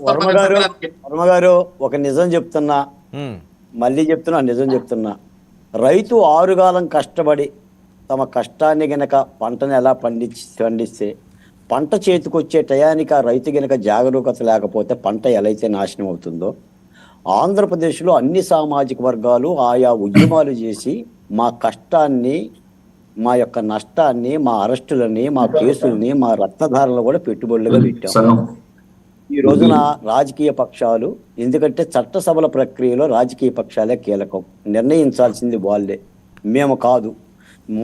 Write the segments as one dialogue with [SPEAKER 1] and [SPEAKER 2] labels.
[SPEAKER 1] వర్మ గారు ఒక నిజం చెప్తున్నా, మళ్ళీ చెప్తున్నా, నిజం చెప్తున్నా. రైతు ఆరుగాలం కష్టపడి తమ కష్టాన్ని గనక పంటను ఎలా పండిస్తే పంట చేతికొచ్చే టయానికి ఆ రైతు గనక జాగరూకత లేకపోతే పంట ఎలా అయితే నాశనం అవుతుందో, ఆంధ్రప్రదేశ్లో అన్ని సామాజిక వర్గాలు ఆయా ఉద్యమాలు చేసి మా కష్టాన్ని, మా యొక్క నష్టాన్ని, మా అరెస్టులని, మా కేసుల్ని, మా రత్నధారలు కూడా పెట్టుబడులుగా పెట్టాం. ఈ రోజున రాజకీయ పక్షాలు, ఎందుకంటే చట్టసభల ప్రక్రియలో రాజకీయ పక్షాలే కీలకం, నిర్ణయించాల్సింది వాళ్ళే, మేము కాదు.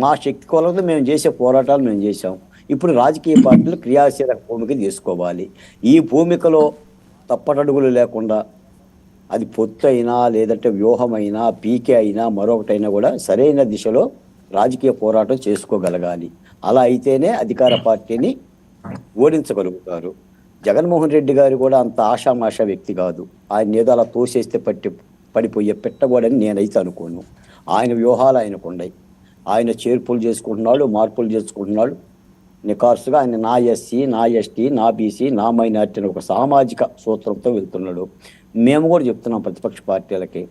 [SPEAKER 1] మా శక్తి కొలది మేము చేసే పోరాటాలు మేము చేశాం. ఇప్పుడు రాజకీయ పార్టీలు క్రియాశీలక భూమిక తీసుకోవాలి. ఈ భూమికలో తప్పటడుగులు లేకుండా, అది పొత్తు అయినా లేదంటే వ్యూహమైనా పీకే అయినా మరొకటైనా కూడా సరైన దిశలో రాజకీయ పోరాటం చేసుకోగలగాలి. అలా అయితేనే అధికార పార్టీని ఓడించగలుగుతారు. జగన్మోహన్ రెడ్డి గారు కూడా అంత ఆషామాషా వ్యక్తి కాదు. ఆయన ఏదో అలా తోసేస్తే పడిపోయే పెట్టకూడని నేనైతే అనుకోను. ఆయన వ్యూహాలు ఆయనకు ఉన్నాయి. ఆయన చేర్పులు చేసుకుంటున్నాడు, మార్పులు చేసుకుంటున్నాడు. నికార్సుగా ఆయన నా ఎస్సీ, నా ఎస్టీ, నా బీసీ, నా మైనార్టీ అని ఒక సామాజిక సూత్రంతో వెళ్తున్నాడు. మేము కూడా చెప్తున్నాం ప్రతిపక్ష పార్టీలకి,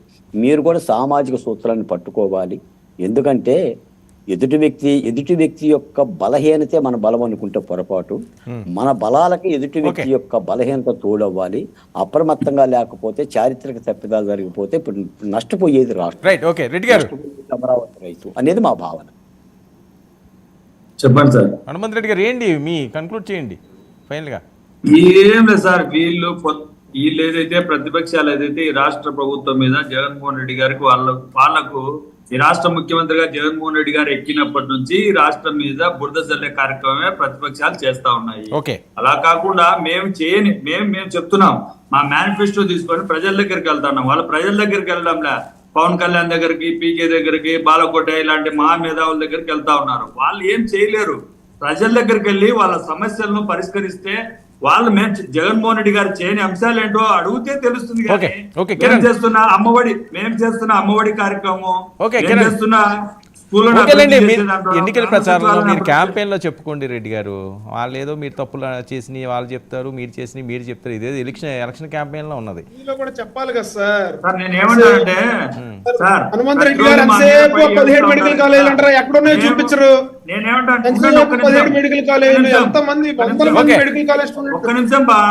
[SPEAKER 1] మీరు కూడా సామాజిక సూత్రాన్ని పట్టుకోవాలి. ఎందుకంటే ఎదుటి వ్యక్తి యొక్క బలహీనతే మన బలం అనుకుంటే పొరపాటు. మన బలాలకి ఎదుటి వ్యక్తి యొక్క బలహీనత తోడవ్వాలి. అప్రమత్తంగా లేకపోతే చారిత్రక తప్పిదాలు జరిగిపోతే నష్టపోయేది రాష్ట్రం, అమరావతి రైతు అనేది మా భావన.
[SPEAKER 2] చెప్పండి సార్.
[SPEAKER 3] హనుమంత్ రెడ్డి గారు ఏంటి మీ కన్క్లూడ్ చేయండి ఫైనల్ గా.
[SPEAKER 2] ఏం లేదు సార్, వీళ్ళు ఏదైతే ప్రతిపక్షాలు ఏదైతే ఈ రాష్ట్ర ప్రభుత్వం మీద జగన్మోహన్ రెడ్డి గారికి వాళ్లకు ఈ రాష్ట్ర ముఖ్యమంత్రిగా జగన్మోహన్ రెడ్డి గారు ఎక్కినప్పటి నుంచి ఈ రాష్ట్రం మీద బురద చల్లే కార్యక్రమమే ప్రతిపక్షాలు చేస్తా ఉన్నాయి. అలా కాకుండా మేము చెప్తున్నాం, మా మేనిఫెస్టో తీసుకొని ప్రజల దగ్గరికి వెళ్తున్నాం. వాళ్ళ ప్రజల దగ్గరికి వెళ్ళడంలే, పవన్ కళ్యాణ్ దగ్గరికి, పీకే దగ్గరికి, బాలకోట ఇలాంటి మహా మేధావుల దగ్గరికి వెళ్తా ఉన్నారు. వాళ్ళు ఏం చేయలేరు. ప్రజల దగ్గరికి వెళ్ళి వాళ్ళ సమస్యలను పరిష్కరిస్తే వాళ్ళు మేము జగన్మోహన్ రెడ్డి గారు చేయని అంశాలు ఏంటో అడిగితే తెలుస్తుంది. మేము చేస్తున్న అమ్మఒడి కార్యక్రమం, చేస్తున్న
[SPEAKER 3] ఎన్నికల ప్రచారంలో మీరు క్యాంపెయిన్ లో చెప్పుకోండి రెడ్డి గారు. వాళ్ళు ఏదో మీరు తప్పులు చేసి వాళ్ళు చెప్తారు, మీరు చేసి మీరు చెప్తారు. ఇదేదో ఎలక్షన్ క్యాంపెయిన్ లో ఉన్నది.
[SPEAKER 4] చెప్పాలి కదా సార్.
[SPEAKER 2] నేను ఏమంటానంటే,
[SPEAKER 4] హనుమంత్ రెడ్డి గారు 17 మెడికల్ కాలేజీలు అంటారా, ఎక్కడున్నాయో చూపించరు. మెడికల్ కాలేజీలు ఎంతమంది, వందల మంది మెడికల్ కాలేజ్.
[SPEAKER 2] ఒక్క నిమిషం బా.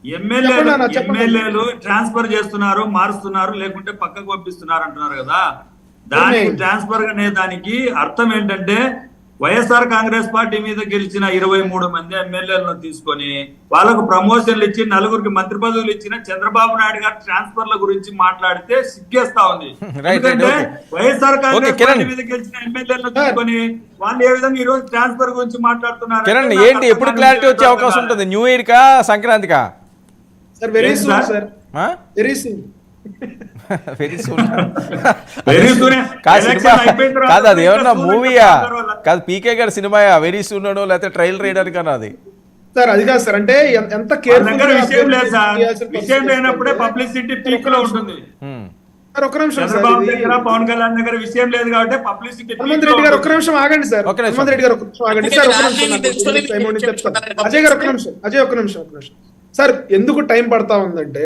[SPEAKER 2] ఎమ్మెల్యేలు ట్రాన్స్ఫర్ చేస్తున్నారు, మారుస్తున్నారు, లేకుంటే పక్కకు పంపిస్తున్నారు అంటున్నారు కదా. దానికి ట్రాన్స్ఫర్ అనే దానికి అర్థం ఏంటంటే, వైఎస్ఆర్ కాంగ్రెస్ పార్టీ మీద గెలిచిన 23 మంది ఎమ్మెల్యేలను తీసుకొని వాళ్ళకు ప్రమోషన్లు ఇచ్చి 4గురికి మంత్రి పదవులు ఇచ్చిన చంద్రబాబు నాయుడు గారు ట్రాన్స్ఫర్ల గురించి మాట్లాడితే సిగ్గేస్తా ఉంది. ఎందుకంటే వైఎస్ఆర్ కాంగ్రెస్ పార్టీ మీద గెలిచిన ఎమ్మెల్యేలను తీసుకొని వాళ్ళు ఏ విధంగా ఈ రోజు ట్రాన్స్ఫర్ గురించి మాట్లాడుతున్నారు
[SPEAKER 3] ఏంటి? ఎప్పుడు క్లారిటీ వచ్చే అవకాశం ఉంటుంది? న్యూ ఇయర్ కా, సంక్రాంతికా?
[SPEAKER 4] Very soon sir, very soon.
[SPEAKER 3] కాదు, అది ఏమన్నా మూవీయా కాదు, పీకే గారి సినిమాయా? వెరీ సూన్ అనో లేకపోతే ట్రైల్ రైడర్ కన్నా అది
[SPEAKER 4] సార్? అది కాదు సార్, అంటే ఎంత కేర్ఫుల్
[SPEAKER 2] విషయం లేనప్పుడే పబ్లిసిటీ పీక్ లో ఉంటుంది.
[SPEAKER 4] ఒక నిమిషం,
[SPEAKER 2] పవన్ కళ్యాణ్ దగ్గర విషయం లేదు కాబట్టి పబ్లిసిటీ.
[SPEAKER 4] హనుమంత్ రెడ్డి గారు ఒక నిమిషం ఆగండి సార్. హనుమంత్ రెడ్డి గారు ఒక నిమిషం ఆగండి సార్. అజయ్ గారు ఒక నిమిషం సార్, ఎందుకు టైం పడతా ఉందంటే